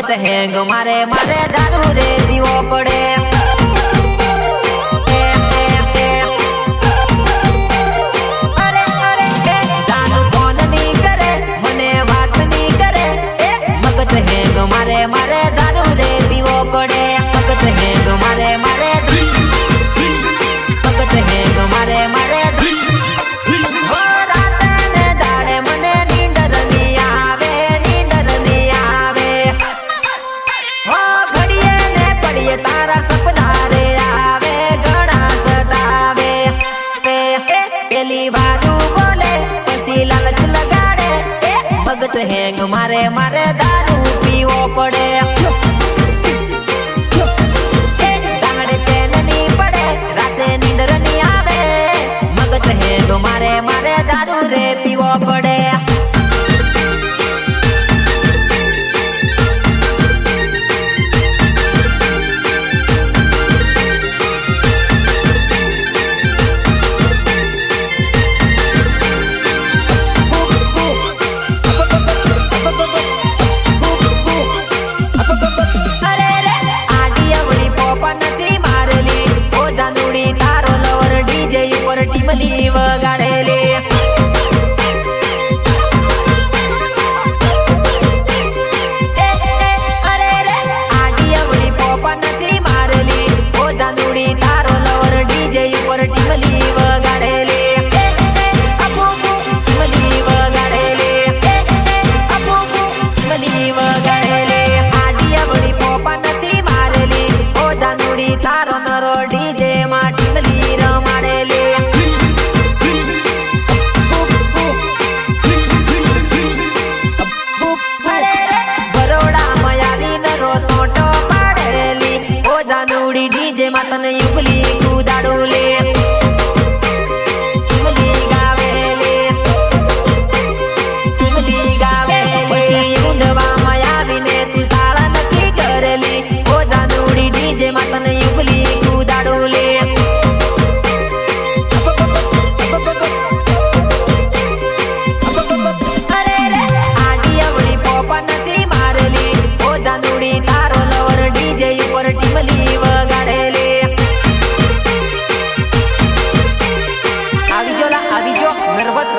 મગજ હેંગ મારે મારે દારૂ રે પીવો પડે મારે દારૂ રે પીવો પડે મગજ હેંગ મારે મારે મગજ હેંગ મારે મારે રાતે ને દાડે મને નીંદર ની આવે હો ઘડીએ ને પડીએ તારા સપના રે આવે ઘણા સતાવે પેલી બાજુ બોલે પછી લાલચ લગાડે મગજ હેંગ મારે મારે દારૂ પીવો પડે દાડે ચેન ની પડે રાતે નીંદર ની આવે મગજ હેંગ મારે મારે દારૂ રે પીવો પડે ટીમલી વગાડેલી અરે રે આડી અવળી પોપા નથી મારેલી ઓ જાનુડી તારો લવર ડીજે ઉપર ટીમલી વગાડેલી ટીમલી વગાડેલી ટીમલી વગાડેલી આડી અવળી પોપા નથી મારેલી ઓ જાનુડી તારો નરો ડીજે માં ટીમલી રમાડેલી ડીજે માં તને યુગલી કુદાડું લે યુગલી ગાવે પછી ઊંડવામાં આવીને તું શાળા નથી કરેલી ઓ જાનુડી ડીજે માં તને યુગલી કુદાડું લે અરે રે આડી અવળી પોપા નથી મારેલી ઓ જાનુડી તારો લવર ડીજે ઉપર ટીમલી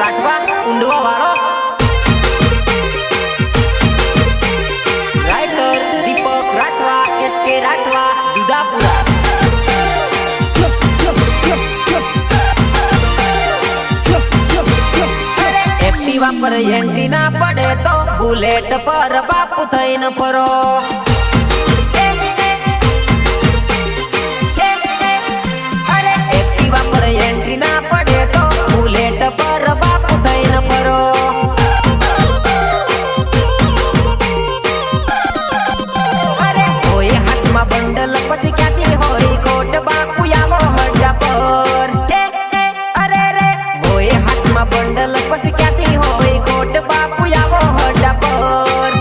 રાઠવા ઊંડવા વાળો રાઇટર દીપક રાઠવા એસકે રાઠવા દુદાપુરા એક્ટિવા પર એન્ટ્રી ના પડે તો બુલેટ પર બાપુ થઈને ફરો અરે એક્ટિવા પર એન્ટ્રી ના પડે તો બુલેટ પર બાપુ થઈને ફરો અરે હોય હાથમાં બંડલ પછી ક્યાંથી હોય કોટ બાપુ આવો હડ્ડા પર અરે રે હોય હાથમાં બંડલ પછી ક્યાંથી હોય કોટ બાપુ આવો હડ્ડા પર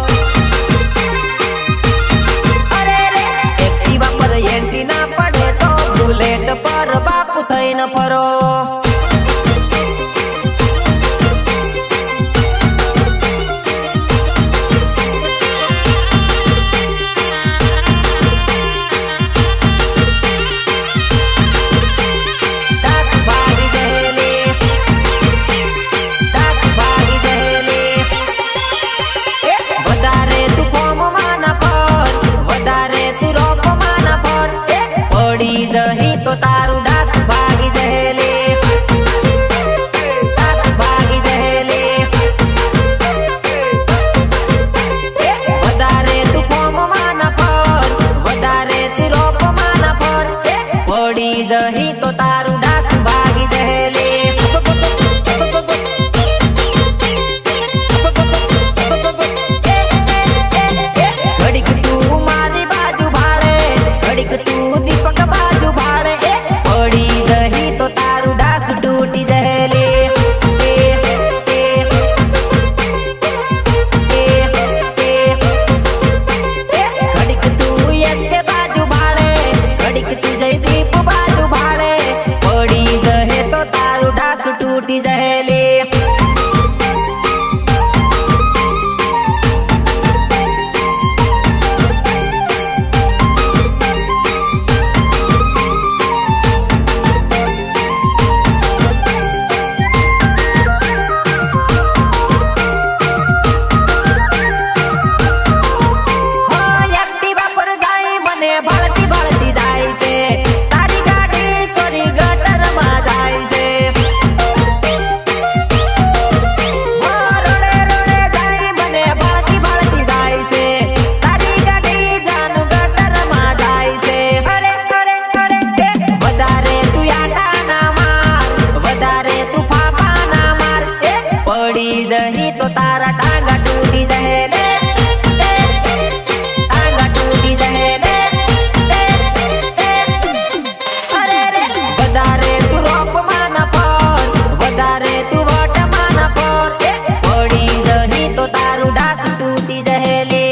ભાળતી ભાળતી જાય છે તારી ગાડી સોરી ગટરમાં જાય છે રોડે રોડે જાય મને ભાળતી ભાળતી જાય છે તારી ગાડી જાનું ગટરમાં જાય છે અરે અરે અરે વધારે તું આટા ના માર વધારે તું ફાફા ના માર પડી જહી તો તારા ટાંગા તૂટી જહે રે ટાંગા તૂટી જહે રે અરે રે વધારે તું રોપમાં ના પર વધારે તું વટમાં ના પર પડી જહી તો તારું ડાસ તૂટી જહે લે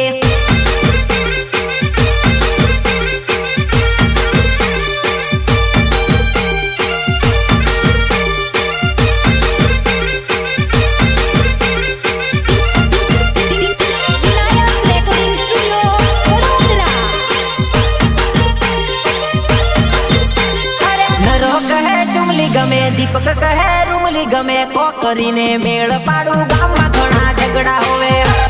ગમે દીપક કહે રૂમલી ગમે કોકરીને મેળ પાડું ગામમાં ઘણા ઝઘડા હોવે